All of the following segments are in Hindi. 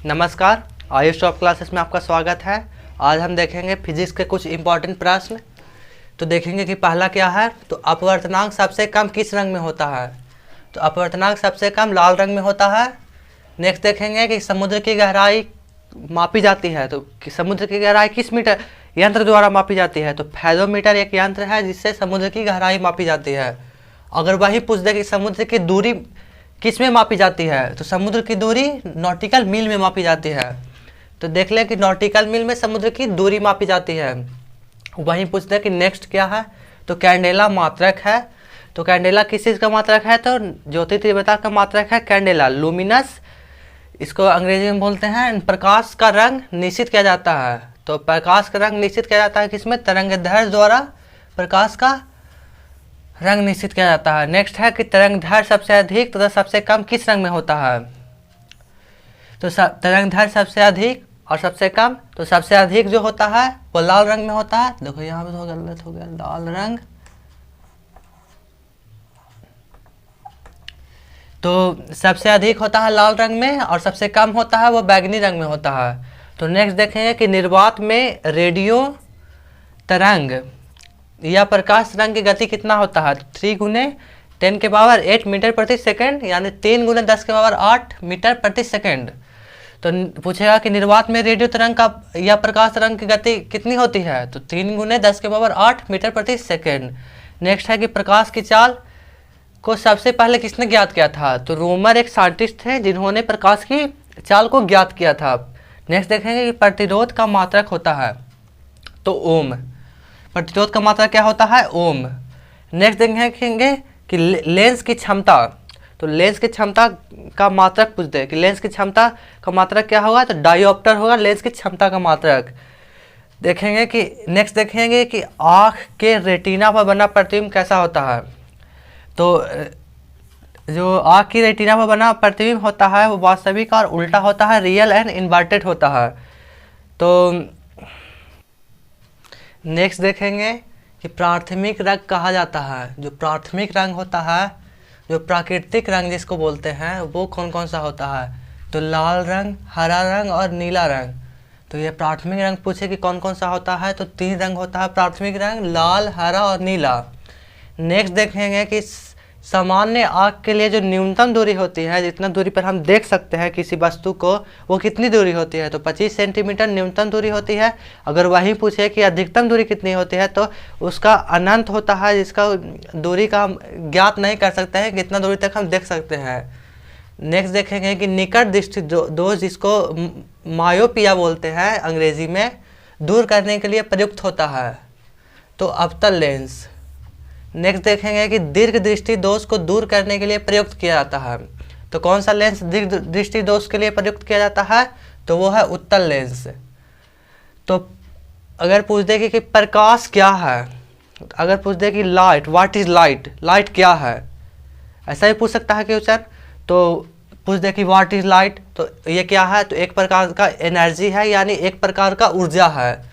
नमस्कार, आयुष टॉप क्लासेस में आपका स्वागत है। आज हम देखेंगे फिजिक्स के कुछ इंपॉर्टेंट प्रश्न। तो देखेंगे कि पहला क्या है, तो अपवर्तनांक सबसे कम किस रंग में होता है। तो अपवर्तनांक सबसे कम लाल रंग में होता है। नेक्स्ट देखेंगे कि समुद्र की गहराई मापी जाती है, तो समुद्र की गहराई किस मीटर यंत्र द्वारा मापी जाती है। तो फैथोमीटर एक यंत्र है जिससे समुद्र की गहराई मापी जाती है। अगर वही पूछ दे कि समुद्र की दूरी किस में मापी जाती है, तो समुद्र की दूरी नॉटिकल मील में मापी जाती है। तो देख लें कि नॉटिकल मील में समुद्र की दूरी मापी जाती है। वहीं पूछते हैं कि नेक्स्ट क्या है, तो कैंडेला मात्रक है। तो कैंडेला किस चीज़ का मात्रक है, तो ज्योति तीव्रता का मात्रक है कैंडेला, लुमिनस। इसको अंग्रेजी में बोलते हैं। प्रकाश का रंग निश्चित किया जाता है। तो प्रकाश का रंग निश्चित किया जाता है किसमें, तरंगदैर्घ्य द्वारा प्रकाश का रंग निश्चित किया जाता है। नेक्स्ट है कि तरंगदैर्घ्य सबसे अधिक तथा सबसे कम किस रंग में होता है। तो तरंगदैर्घ्य सबसे अधिक और सबसे कम, तो सबसे अधिक जो होता है वो लाल रंग में होता है। देखो यहाँ पे तो गलत हो गया, लाल रंग। तो सबसे अधिक होता है लाल रंग में और सबसे कम होता है वो बैंगनी रंग में होता है। तो नेक्स्ट देखेंगे कि निर्वात में रेडियो तरंग या प्रकाश तरंग की गति कितना होता है। 3 × 10⁸ मीटर प्रति सेकंड, यानी 3 × 10⁸ मीटर प्रति सेकंड। तो पूछेगा कि निर्वात में रेडियो तरंग का या प्रकाश तरंग की गति कितनी होती है, तो 3 × 10⁸ मीटर प्रति सेकंड। नेक्स्ट है कि प्रकाश की चाल को सबसे पहले किसने ज्ञात किया था। तो रोमर एक साइंटिस्ट थे जिन्होंने प्रकाश की चाल को ज्ञात किया था। नेक्स्ट देखेंगे कि प्रतिरोध का मात्रक होता है, तो ओम। प्रतिरोध का मात्रक क्या होता है, ओम। नेक्स्ट देखेंगे कि लेंस की क्षमता। तो लेंस की क्षमता का मात्रक पूछते हैं कि लेंस की क्षमता का मात्रक क्या होगा, तो डायोप्टर होगा लेंस की क्षमता का मात्रक। देखेंगे कि नेक्स्ट देखेंगे कि आँख के रेटिना पर बना प्रतिबिंब कैसा होता है। तो जो आँख की रेटिना पर बना प्रतिबिंब होता है वो वास्तविक और उल्टा होता है, रियल एंड इन्वर्टेड होता है। तो नेक्स्ट देखेंगे कि प्राथमिक रंग कहा जाता है। जो प्राथमिक रंग होता है, जो प्राकृतिक रंग जिसको बोलते हैं, वो कौन कौन सा होता है। तो लाल रंग, हरा रंग और नीला रंग। तो ये प्राथमिक रंग पूछे कि कौन कौन सा होता है, तो 3 रंग होता है प्राथमिक रंग, लाल, हरा और नीला। नेक्स्ट देखेंगे कि सामान्य आँख के लिए जो न्यूनतम दूरी होती है, जितना दूरी पर हम देख सकते हैं किसी वस्तु को, वो कितनी दूरी होती है। तो 25 सेंटीमीटर न्यूनतम दूरी होती है। अगर वही पूछे कि अधिकतम दूरी कितनी होती है, तो उसका अनंत होता है, जिसका दूरी का हम ज्ञात नहीं कर सकते हैं कितना दूरी तक हम देख सकते हैं। नेक्स्ट देखेंगे कि निकट दृष्टि दोष, जिसको मायोपिया बोलते हैं अंग्रेजी में, दूर करने के लिए प्रयुक्त होता है, तो अवतल लेंस। नेक्स्ट देखेंगे कि दीर्घ दृष्टि दोष को दूर करने के लिए प्रयुक्त किया जाता है। तो कौन सा लेंस दीर्घ दृष्टि दोष के लिए प्रयुक्त किया जाता है, तो वो है उत्तल लेंस। तो अगर पूछ दे कि प्रकाश क्या है, अगर पूछ दे कि light, what is light, light क्या है, ऐसा ही पूछ सकता है क्वेश्चन। तो पूछ दे कि व्हाट इज लाइट, तो ये क्या है, तो एक प्रकार का एनर्जी है, यानी एक प्रकार का ऊर्जा है।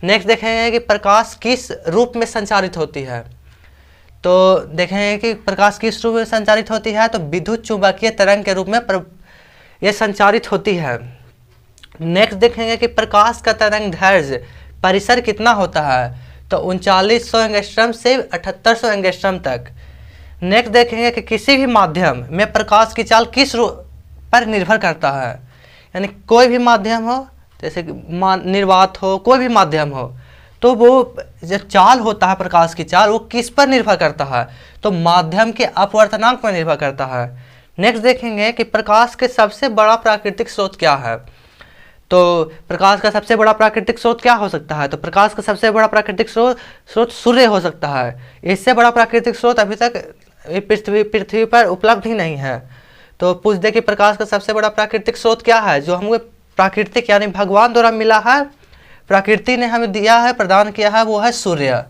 नेक्स्ट देखेंगे कि प्रकाश किस रूप में संचारित होती है। तो देखेंगे कि प्रकाश किस रूप में संचारित होती है, तो विद्युत चुंबकीय तरंग के रूप में यह संचारित होती है। नेक्स्ट देखेंगे कि प्रकाश का तरंगदैर्घ्य परिसर कितना होता है, तो 3900 एंगस्ट्रम से 7800 एंगस्ट्रम तक। नेक्स्ट देखेंगे कि किसी भी माध्यम में प्रकाश की चाल किस रूप पर निर्भर करता है, यानी कोई भी माध्यम हो, जैसे निर्वात हो, कोई भी माध्यम हो, तो वो जो चाल होता है प्रकाश की चाल, वो किस पर निर्भर करता है, तो माध्यम के अपवर्तनांक पर निर्भर करता है। नेक्स्ट देखेंगे कि प्रकाश के सबसे बड़ा प्राकृतिक स्रोत क्या है। तो प्रकाश का सबसे बड़ा प्राकृतिक स्रोत क्या हो सकता है, तो प्रकाश का सबसे बड़ा प्राकृतिक स्रोत सूर्य हो सकता है। इससे बड़ा प्राकृतिक स्रोत अभी तक पृथ्वी पर उपलब्ध ही नहीं है। तो पूछ दे कि प्रकाश का सबसे बड़ा प्राकृतिक स्रोत क्या है, जो हमें प्राकृतिक यानी भगवान द्वारा मिला है, प्रकृति ने हमें दिया है, प्रदान किया है, वो है सूर्य।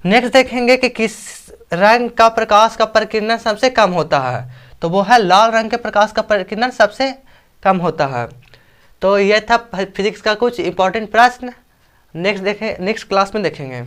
नेक्स्ट देखेंगे कि किस रंग का प्रकाश का परिकिरण सबसे कम होता है, तो वो है लाल रंग के प्रकाश का परिकिरण सबसे कम होता है। तो ये था फिजिक्स का कुछ इंपॉर्टेंट प्रश्न। नेक्स्ट क्लास में देखेंगे।